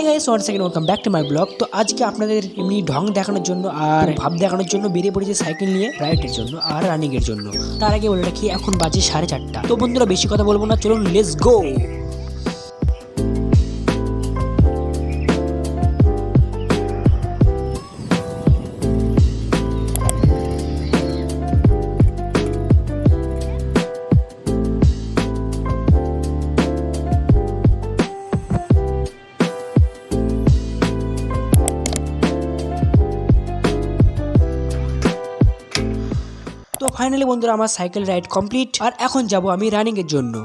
Guys, once second welcome back to my blog. তো আজকে আপনাদের এমনি ঢং দেখানোর জন্য আর ভাব দেখানোর জন্য বেরিয়ে পড়েছে সাইকেল নিয়ে রাইডের জন্য আর রানিং এর জন্য। তার আগে বলে রাখি এখন বাজে 4:30। তো বন্ধুরা বেশি কথা বলবো না, চলুন লেটস গো। তো ফাইনালি বন্ধুরা আমার সাইকেল রাইড কমপ্লিট, আর এখন যাব আমি রানিং এর জন্য।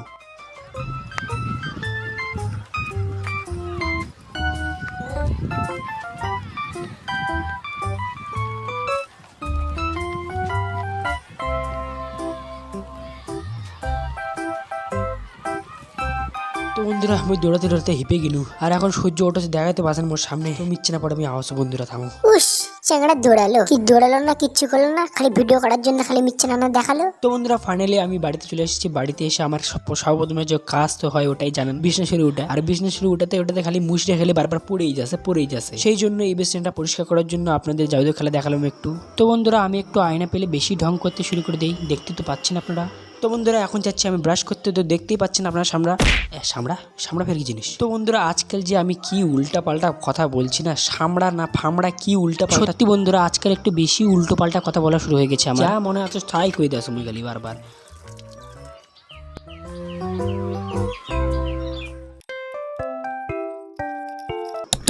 তো বন্ধুরা আমি দৌড়াতে দৌড়াতে হিপে গেলু, আর এখন সূর্য ওঠাতে দেখাতে পারছেন মোর সামনে। তো মিচ্ছে না পড়ে আমি আওয়াজ। বন্ধুরা থামো। উস চ্যাংড়া দৌড়ালো কি দৌড়ালো না, কিচ্ছু করলো না, খালি ভিডিও করার জন্য খালি মিচ্ছে না দেখালো। তো বন্ধুরা ফাইনালি আমি বাড়িতে চলে এসেছি। বাড়িতে এসে আমার সর্বপ্রথমে যে কাজ তো হয় ওটাই জানেন, বিছানা উঠে। আর বিছানা ওটাতে খালি মুছড়ে খেলে বারবার পড়েই যাচ্ছে। সেই জন্য এই বিছানাটা পরিষ্কার করার জন্য আপনাদের জাদু খেলা দেখালাম একটু। তো বন্ধুরা আমি একটু আয়না পেলে বেশি ঢং করতে শুরু করে দেই, দেখতে তো পাচ্ছেন আপনারা। তো বন্ধুরা এখন যাচ্ছি আমি ব্রাশ করতে, তো দেখতেই পাচ্ছেন আপনারা সামড়া ফের কি জিনিস। তো বন্ধুরা আজকাল যে আমি কি উল্টা পাল্টা কথা বলছি না, সামড়া না ফামড়া কি উল্টা পাল্টা। সত্যি বন্ধুরা আজকাল একটু বেশি উল্টো পাল্টা কথা বলা শুরু হয়ে গেছে আমার। যা মনে আছে তাই কই দেয় তুমি গেলি বারবার।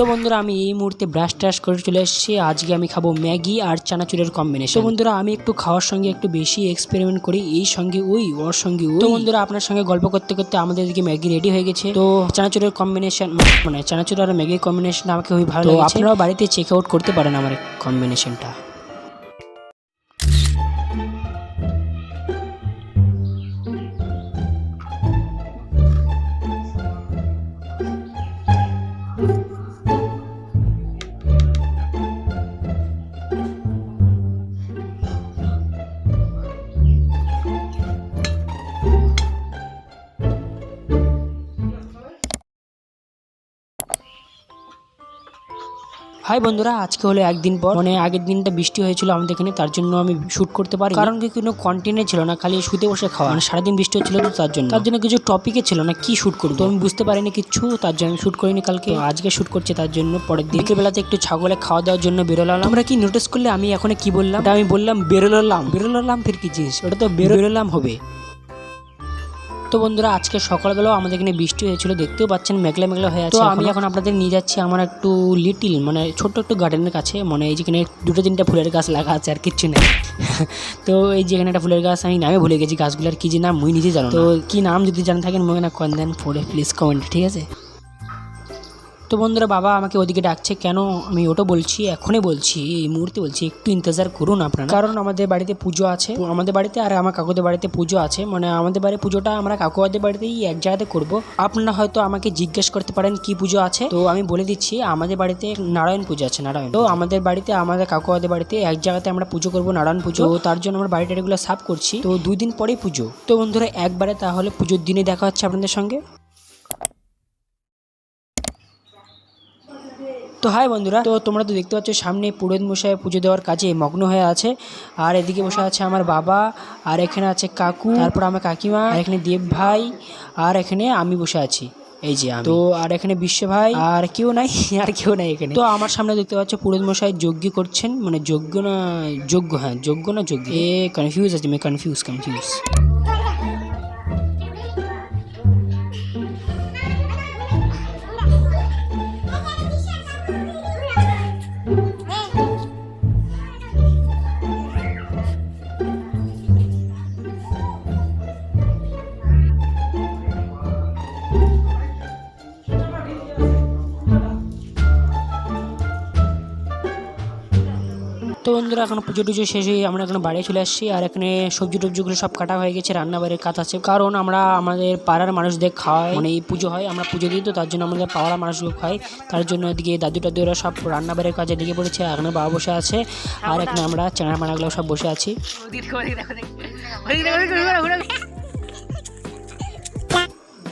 তো বন্ধুরা আমি এই মুহূর্তে ব্রাশ ট্রাশ করে চলে এসেছি। আজকে আমি খাবো ম্যাগি আর চানাচুরের কম্বিনেশন। তো বন্ধুরা আমি একটু খাওয়ার সঙ্গে একটু বেশি এক্সপেরিমেন্ট করি, এই সঙ্গে ওই ওর সঙ্গে ওই। তো বন্ধুরা আপনার সঙ্গে গল্প করতে করতে আমাদের দিকে ম্যাগি রেডি হয়ে গেছে। তো চানাচুরের কম্বিনেশন মানে চানাচুর আর ম্যাগির কম্বিনেশন আমাকে খুবই ভালো লাগে। আপনারাও বাড়িতে চেক আউট করতে পারেন আমার কম্বিনেশনটা। হাই বন্ধুরা, আজকে হলো একদিন পর, মানে আগের দিনটা বৃষ্টি হয়েছিল আমাদের এখানে, তার জন্য আমি শুট করতে পারি কারণ কি কোনো কন্টেন্টে ছিল না, খালি শুতে বসে খাওয়া। মানে সারাদিন বৃষ্টি হচ্ছিল, তো তার জন্য কিছু টপিকে ছিল না কি শুট করবো, তো আমি বুঝতে পারিনি কিছু, তার জন্য আমি শুট করিনি কালকে। আজকে শুট করছি, তার জন্য পরের দিন বিকেলবেলাতে একটু ছাগলে খাওয়া দাওয়ার জন্য বেরোলাম। তোমরা কি নোটিস করলে আমি এখন কি বললাম? আমি বললাম বেরোলাম ফির কি জিনিস, ওটা তো বেরোলাম হবে। তো বন্ধুরা আজকে সকালবেলাও আমাদের এখানে বৃষ্টি হয়েছিল, দেখতেও পাচ্ছেন মেঘলা মেঘলা হয়ে আছে। তো আমি এখন আপনাদের নিয়ে যাচ্ছি আমার একটু লিটিল মানে ছোট্ট একটু গার্ডেনের কাছে, মানে এই যেখানে 2-3টা ফুলের গাছ লাগা আছে আর কিচ্ছু নেই। তো এই যেখানে একটা ফুলের গাছ, আমি নামে ভুলে গেছি গাছগুলোর কি যে নাম মুই নিজে জানো। তো কি নাম যদি জানা থাকেন মনে না করেন দেন ফোরে প্লিজ কমেন্ট, ঠিক আছে? তো বন্ধুরা বাবা আমাকে ওদিকে ডাকছে, কেন আমি ওটা বলছি, এখনই বলছি, এই মুহূর্তে বলছি, একটু ইন্তজার করুন আপনারা, কারণ আমাদের বাড়িতে পুজো আছে, আমাদের বাড়িতে আর আমার কাকুদের বাড়িতে পুজো আছে। মানে আমাদের বাড়ির পুজোটা আমরা কাকুদের বাড়িতেই এক জায়গাতে করব। আপনারা হয়তো আমাকে জিজ্ঞেস করতে পারেন কি পুজো আছে, তো আমি বলে দিচ্ছি আমাদের বাড়িতে নারায়ণ পুজো আছে, নারায়ণ। তো আমাদের বাড়িতে আমাদের কাকুদের বাড়িতে এক জায়গাতে আমরা পুজো করবো, নারায়ণ পুজো। তো তার জন্য আমরা বাড়িটা এগুলো সাফ করছি, তো 2 দিন পরেই পুজো। তো বন্ধুরা একবারে তাহলে পুজোর দিনে দেখা হচ্ছে আপনাদের সঙ্গে। তো হাই বন্ধুরা, তো তোমরা তো দেখতে পাচ্ছ সামনে পুরোহিত মশাই পুজো দেওয়ার কাজে মগ্ন হয়ে আছে, আর এদিকে বসে আছে আমার বাবা, আর এখানে আছে কাকু, তারপর আমার কাকিমা, আর এখানে দেব ভাই, আর এখানে আমি বসে আছি, এই যে আমি। তো আর এখানে বিশ্ব ভাই, আর কেউ নাই এখানে। তো আমার সামনে দেখতে পাচ্ছ পুরোহিত মশাই যজ্ঞ করছেন, মানে যজ্ঞ না যজ্ঞ এ কনফিউজ আছে, আমি কনফিউজ। তো বন্ধুরা এখন পুজো টুজো শেষ হয়ে আমরা এখন বাড়ি চলে আসছি, আর এখানে সবজি টবজিগুলো সব কাটা হয়ে গেছে, রান্নাবাড়ির কাজ আছে, কারণ আমরা আমাদের পাড়ার মানুষদের খাওয়াই, মানে এই পুজো হয় আমরা পুজো দিই, তো তার জন্য আমাদের পাড়ার মানুষগুলো খাই, তার জন্য এদিকে দাদু টাদুরা সব রান্নাবাড়ির কাজে লেগে পড়েছে, এখানে বাবা বসে আছে, আর এখানে আমরা চেনা মানাগুলো সব বসে আছি।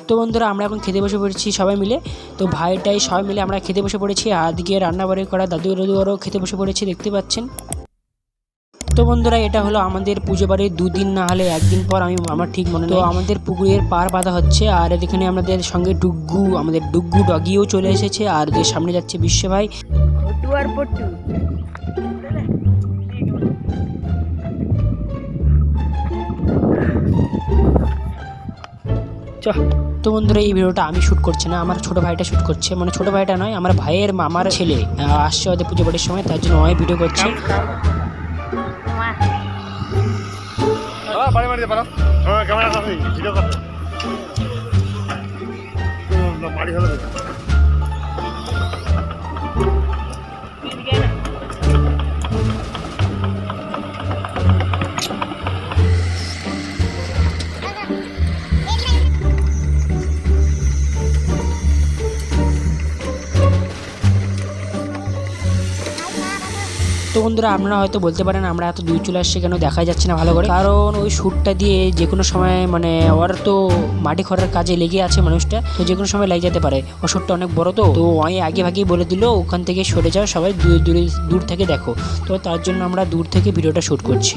তো বন্ধুরা আমরা এখন খেতে বসে পড়েছি সবাই মিলে। তো ভাইটাই সবাই মিলে আমরা খেতে বসে পড়েছি, আর দিকে রান্নাবাড়ি করা দাদুরও খেতে বসে পড়েছি, দেখতে পাচ্ছেন। তো বন্ধুরা এটা হলো আমাদের পুজো বাড়ির 2 দিন না হলে 1 দিন পর, আমার ঠিক মনে নেই। তো আমাদের পুকুরের পার বাঁধা হচ্ছে, আর এখানে আমাদের সঙ্গে আমাদের ডুগ্গু ডগিও চলে এসেছে, আর এর সামনে যাচ্ছে বিশ্ব ভাই। তো বন্ধুরা এই ভিডিওটা আমি শ্যুট করছি না, আমার ছোট ভাইটা শ্যুট করছে, মানে ছোট ভাইটা নয়, আমার ভাইয়ের মামার ছেলে আসছে ওদের পুজো বাড়ির সময়, তার জন্য ওই ভিডিও করছে। তো বন্ধুরা আপনারা হয়তো বলতে পারেন আমরা এত দূর চলে আসছি কেন, দেখা যাচ্ছে না ভালো করে, কারণ ওই শ্যুটটা দিয়ে যে কোনো সময় মানে ওর তো মাটি খড়ার কাজে লেগে আছে মানুষটা, তো যে কোনো সময় লেগে যেতে পারে। ও শ্যুটটা অনেক বড়, তো আমি আগে ভাগেই বলে দিল ওখান থেকে সরে যাও সবাই, দূর থেকে দেখো। তো তার জন্য আমরা দূর থেকে ভিডিওটা শ্যুট করছি।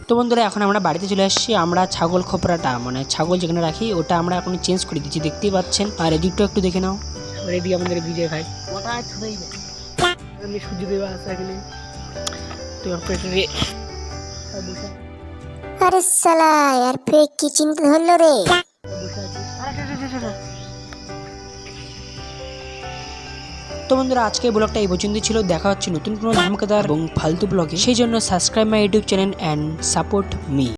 তো বন্ধুরা এখন আমরা বাড়িতে চলে আসছি, আমরা ছাগল খোপরাটা মানে ছাগল যেখানে রাখি ওটা আমরা এখন চেঞ্জ করে দিচ্ছি, দেখতেই পাচ্ছেন। আর এদিকটা একটু দেখে নাও, এদিকে আমাদের বিজয় ভাই সূর্য দেওয়া আছে এখানে। তো আরে সালা यार ফেক কি চিন্তা ধরলো রে। তো বন্ধুরা আজকে ব্লগটা এই পর্যন্তই ছিল, দেখা হচ্ছে নতুন কোনো ধামাকাদার এবং ফালতু ব্লগে, সেই জন্য subscribe my YouTube channel and support me.